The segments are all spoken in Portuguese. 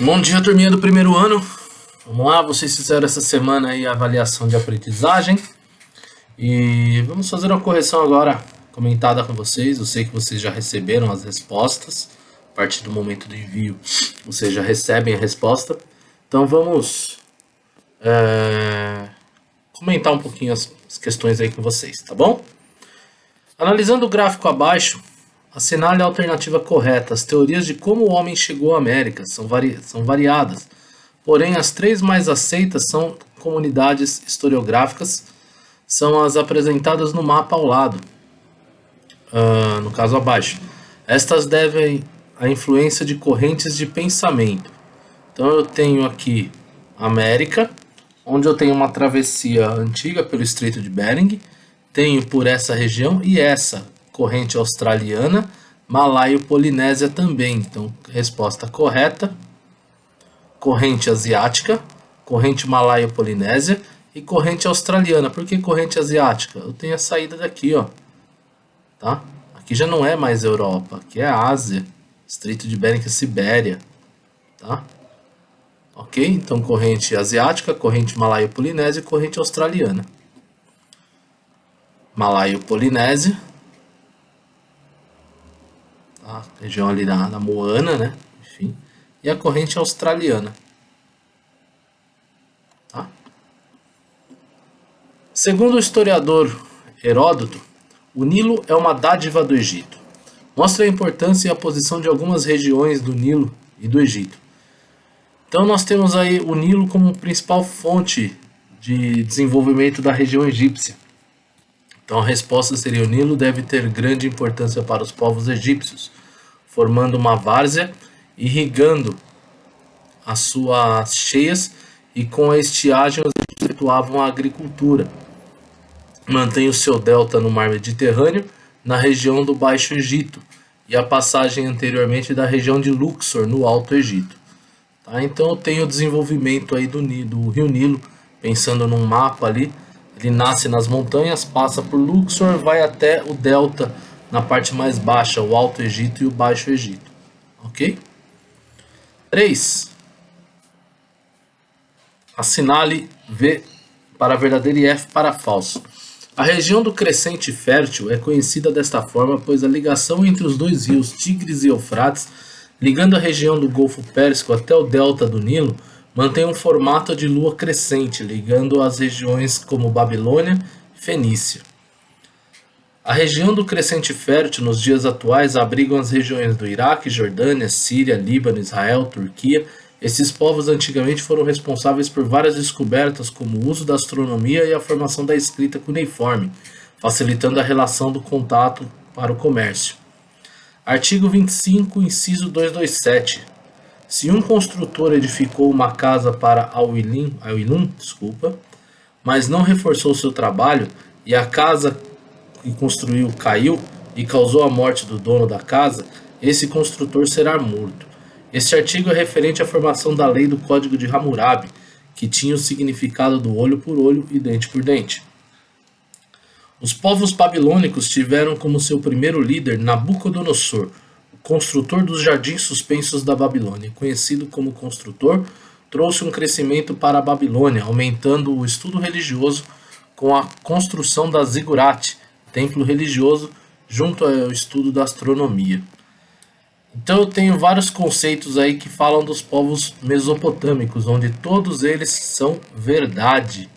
Bom dia, turminha do primeiro ano. Vamos lá, vocês fizeram essa semana aí a avaliação de aprendizagem e vamos fazer uma correção agora comentada com vocês. Eu sei que vocês já receberam as respostas. A partir do momento do envio, vocês já recebem a resposta. Então vamos comentar um pouquinho as questões aí com vocês, tá bom? Analisando o gráfico abaixo, assinale a alternativa correta. As teorias de como o homem chegou à América são variadas, porém as três mais aceitas são comunidades historiográficas, são as apresentadas no mapa ao lado, no caso abaixo. Estas devem à influência de correntes de pensamento. Então eu tenho aqui América, onde eu tenho uma travessia antiga pelo Estreito de Bering, tenho por essa região e essa corrente australiana, Malaio-Polinésia também. Então, resposta correta, corrente asiática, corrente Malaio-Polinésia e corrente australiana. Por que corrente asiática? Eu tenho a saída daqui, ó. Tá? Aqui já não é mais Europa, aqui é a Ásia, Estreito de Bering, Sibéria. Tá? Ok? Então, corrente asiática, corrente Malaio-Polinésia e corrente australiana. Malaio-Polinésia, tá? Região ali da Moana, né? Enfim, e a corrente australiana. Tá? Segundo o historiador Heródoto, o Nilo é uma dádiva do Egito. Mostra a importância e a posição de algumas regiões do Nilo e do Egito. Então nós temos aí o Nilo como principal fonte de desenvolvimento da região egípcia. Então a resposta seria: o Nilo deve ter grande importância para os povos egípcios, formando uma várzea, irrigando as suas cheias e com a estiagem os egípcios efetuavam a agricultura. Mantém o seu delta no mar Mediterrâneo, na região do Baixo Egito, e a passagem anteriormente da região de Luxor, no Alto Egito. Tá? Então eu tenho o desenvolvimento aí do Rio Nilo, pensando num mapa ali. Ele nasce nas montanhas, passa por Luxor, vai até o delta na parte mais baixa, o Alto Egito e o Baixo Egito. Ok? 3. Assinale V para verdadeiro e F para falso. A região do Crescente Fértil é conhecida desta forma, pois a ligação entre os dois rios Tigres e Eufrates, ligando a região do Golfo Pérsico até o delta do Nilo, mantém um formato de lua crescente, ligando as regiões como Babilônia e Fenícia. A região do Crescente Fértil nos dias atuais abrigam as regiões do Iraque, Jordânia, Síria, Líbano, Israel, Turquia. Esses povos antigamente foram responsáveis por várias descobertas, como o uso da astronomia e a formação da escrita cuneiforme, facilitando a relação do contato para o comércio. Artigo 25, inciso 227. Se um construtor edificou uma casa para Al-Ilum, mas não reforçou seu trabalho, e a casa que construiu caiu e causou a morte do dono da casa, esse construtor será morto. Este artigo é referente à formação da lei do Código de Hammurabi, que tinha o significado do olho por olho e dente por dente. Os povos babilônicos tiveram como seu primeiro líder Nabucodonosor, o construtor dos jardins suspensos da Babilônia. Conhecido como construtor, trouxe um crescimento para a Babilônia, aumentando o estudo religioso com a construção da Ziggurat, templo religioso, junto ao estudo da astronomia. Então eu tenho vários conceitos aí que falam dos povos mesopotâmicos, onde todos eles são verdade,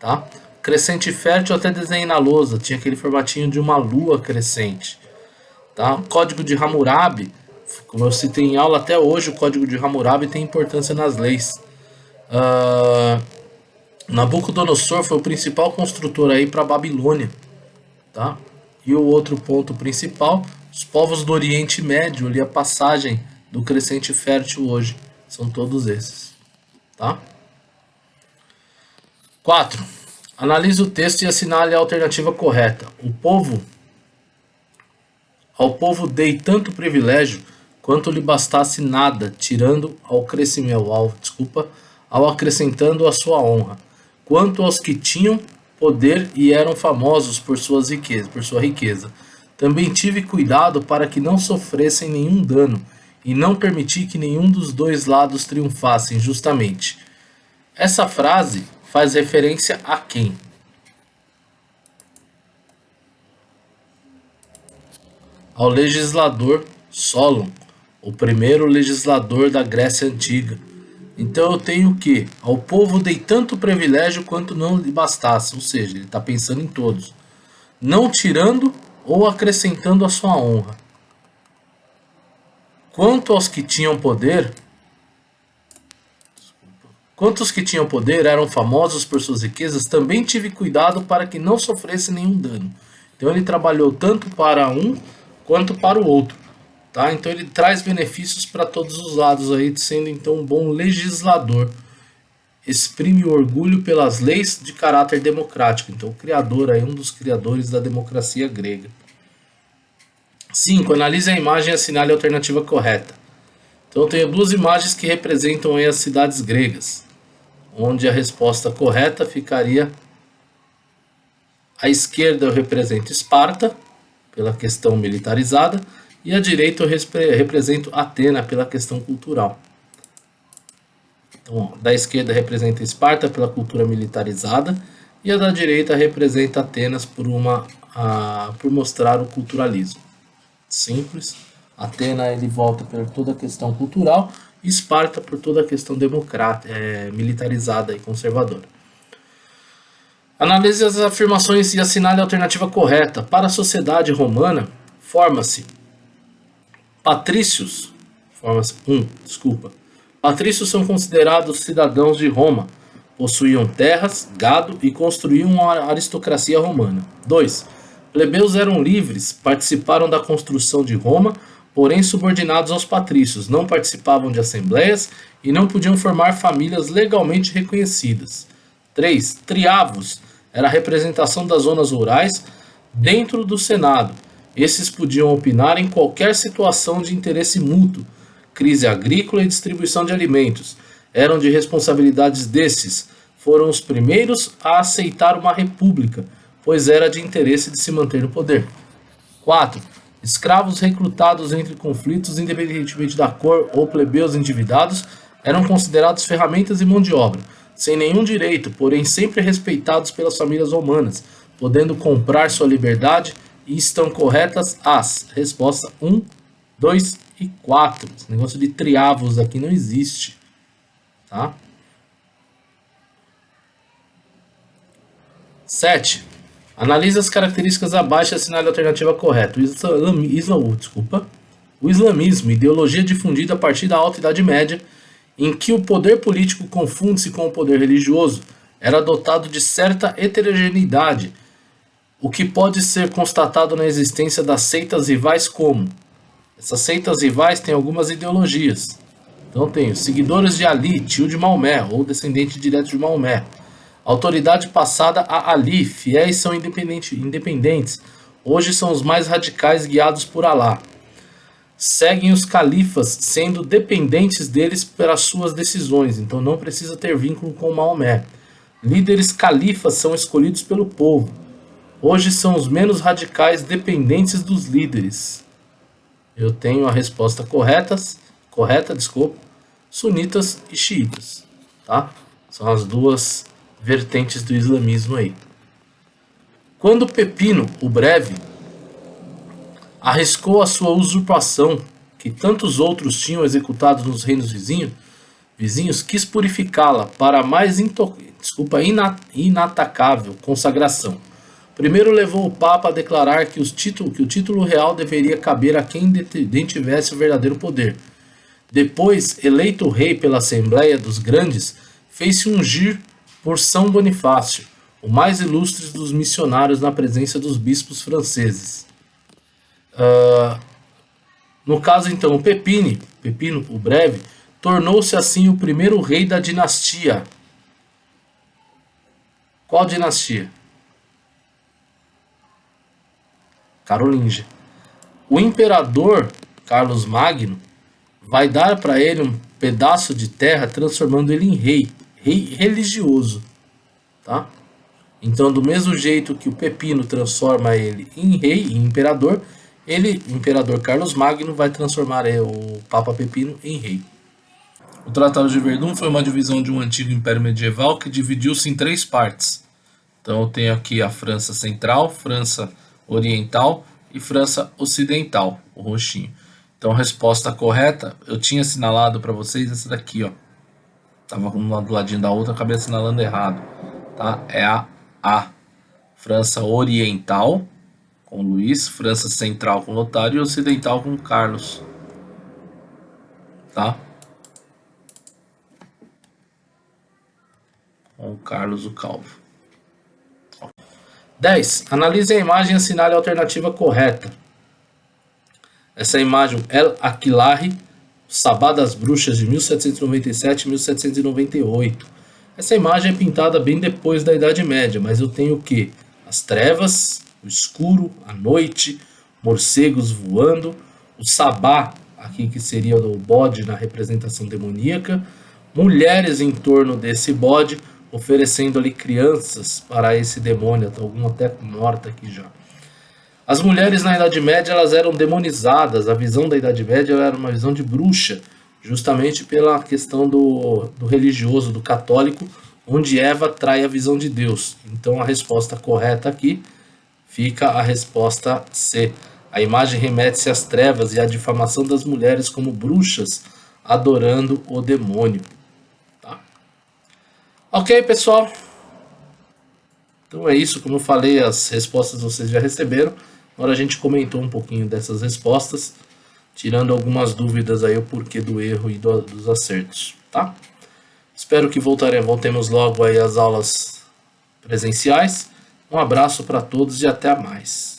tá? Crescente fértil até desenhei na lousa, tinha aquele formatinho de uma lua crescente. Tá? O Código de Hammurabi, como eu citei em aula, até hoje o Código de Hammurabi tem importância nas leis. Nabucodonosor foi o principal construtor aí para a Babilônia. Tá? E o outro ponto principal, os povos do Oriente Médio, ali a passagem do Crescente Fértil hoje, são todos esses. Tá? 4. Analise o texto e assinale a alternativa correta. Ao povo dei tanto privilégio, quanto lhe bastasse nada, tirando ao acrescentando a sua honra, quanto aos que tinham poder e eram famosos por sua riqueza. Também tive cuidado para que não sofressem nenhum dano, e não permitir que nenhum dos dois lados triunfasse injustamente. Essa frase faz referência a quem? Ao legislador Solon, o primeiro legislador da Grécia Antiga. Então eu tenho o quê? Ao povo dei tanto privilégio quanto não lhe bastasse, ou seja, ele está pensando em todos, não tirando ou acrescentando a sua honra. Quanto aos que tinham poder, quantos que tinham poder eram famosos por suas riquezas, também tive cuidado para que não sofresse nenhum dano. Então ele trabalhou tanto para um quanto para o outro. Tá? Então ele traz benefícios para todos os lados, aí, sendo então um bom legislador. Exprime orgulho pelas leis de caráter democrático. Então o criador, aí, um dos criadores da democracia grega. 5. Analise a imagem e assinale a alternativa correta. Então eu tenho duas imagens que representam aí as cidades gregas, onde a resposta correta ficaria à esquerda. Eu represento Esparta, pela questão militarizada, e à direita eu represento Atena, pela questão cultural. Então, da esquerda representa Esparta, pela cultura militarizada, e a da direita representa Atenas por mostrar o culturalismo. Simples. Atena ele volta por toda a questão cultural, e Esparta por toda a questão democrática, militarizada e conservadora. Analise as afirmações e assinale a alternativa correta. Para a sociedade romana, forma-se patrícios. Patrícios são considerados cidadãos de Roma, possuíam terras, gado e construíam uma aristocracia romana. 2. Plebeus eram livres, participaram da construção de Roma, porém subordinados aos patrícios, não participavam de assembleias e não podiam formar famílias legalmente reconhecidas. 3. Triavos era a representação das zonas rurais dentro do Senado. Esses podiam opinar em qualquer situação de interesse mútuo, crise agrícola e distribuição de alimentos. Eram de responsabilidades desses. Foram os primeiros a aceitar uma república, pois era de interesse de se manter no poder. 4. Escravos recrutados entre conflitos, independentemente da cor, ou plebeus endividados, eram considerados ferramentas e mão de obra, sem nenhum direito, porém sempre respeitados pelas famílias romanas, podendo comprar sua liberdade. E estão corretas as respostas 1, 2 e 4. Esse negócio de triavos aqui não existe. Tá? 7. Analise as características abaixo e assinale a alternativa correta. O islamismo, ideologia difundida a partir da Alta Idade Média, em que o poder político confunde-se com o poder religioso, era dotado de certa heterogeneidade, o que pode ser constatado na existência das seitas rivais como? Essas seitas rivais têm algumas ideologias. Então tem seguidores de Ali, tio de Maomé, ou descendente direto de Maomé. Autoridade passada a Ali, fiéis são independentes. Hoje são os mais radicais guiados por Alá. Seguem os califas, sendo dependentes deles pelas suas decisões, então não precisa ter vínculo com Maomé. Líderes califas são escolhidos pelo povo. Hoje são os menos radicais dependentes dos líderes. Eu tenho a resposta correta, sunitas e xiitas. Tá? São as duas vertentes do islamismo aí. Quando Pepino, o Breve, arriscou a sua usurpação, que tantos outros tinham executado nos reinos vizinhos, quis purificá-la para a mais inatacável consagração. Primeiro levou o Papa a declarar que o título real deveria caber a quem detivesse o verdadeiro poder. Depois, eleito rei pela Assembleia dos Grandes, fez-se ungir por São Bonifácio, o mais ilustre dos missionários na presença dos bispos franceses. No caso, então, o Pepino, o Breve, tornou-se assim o primeiro rei da dinastia. Qual dinastia? Carolíngia. O imperador Carlos Magno vai dar para ele um pedaço de terra, transformando ele em rei religioso, tá? Então, do mesmo jeito que o Pepino transforma ele em rei, em imperador, Ele, o imperador Carlos Magno, vai transformar o Papa Pepino em rei. O Tratado de Verdun foi uma divisão de um antigo império medieval que dividiu-se em 3 partes. Então eu tenho aqui a França Central, França Oriental e França Ocidental, o roxinho. Então a resposta correta, eu tinha assinalado para vocês essa daqui, ó. Tava uma do ladinho da outra, acabei assinalando errado, tá? É a A. França Oriental com Luís, França Central com Lotário e Ocidental com Carlos, tá? Com Carlos o Calvo. 10. Analise a imagem e assinale a alternativa correta. Essa imagem El Aquilari, Sabá das Bruxas de 1797 e 1798. Essa imagem é pintada bem depois da Idade Média, mas eu tenho o quê? As trevas, o escuro, a noite, morcegos voando, o sabá, aqui que seria o bode na representação demoníaca, mulheres em torno desse bode, oferecendo ali crianças para esse demônio, alguma até morta aqui já. As mulheres na Idade Média elas eram demonizadas, a visão da Idade Média era uma visão de bruxa, justamente pela questão do religioso, do católico, onde Eva trai a visão de Deus. Então a resposta correta aqui fica a resposta C. A imagem remete-se às trevas e à difamação das mulheres como bruxas, adorando o demônio. Tá? Ok, pessoal? Então é isso, como eu falei, as respostas vocês já receberam. Agora a gente comentou um pouquinho dessas respostas, tirando algumas dúvidas aí o porquê do erro e dos acertos, tá? Espero que voltemos logo aí às aulas presenciais. Um abraço para todos e até mais.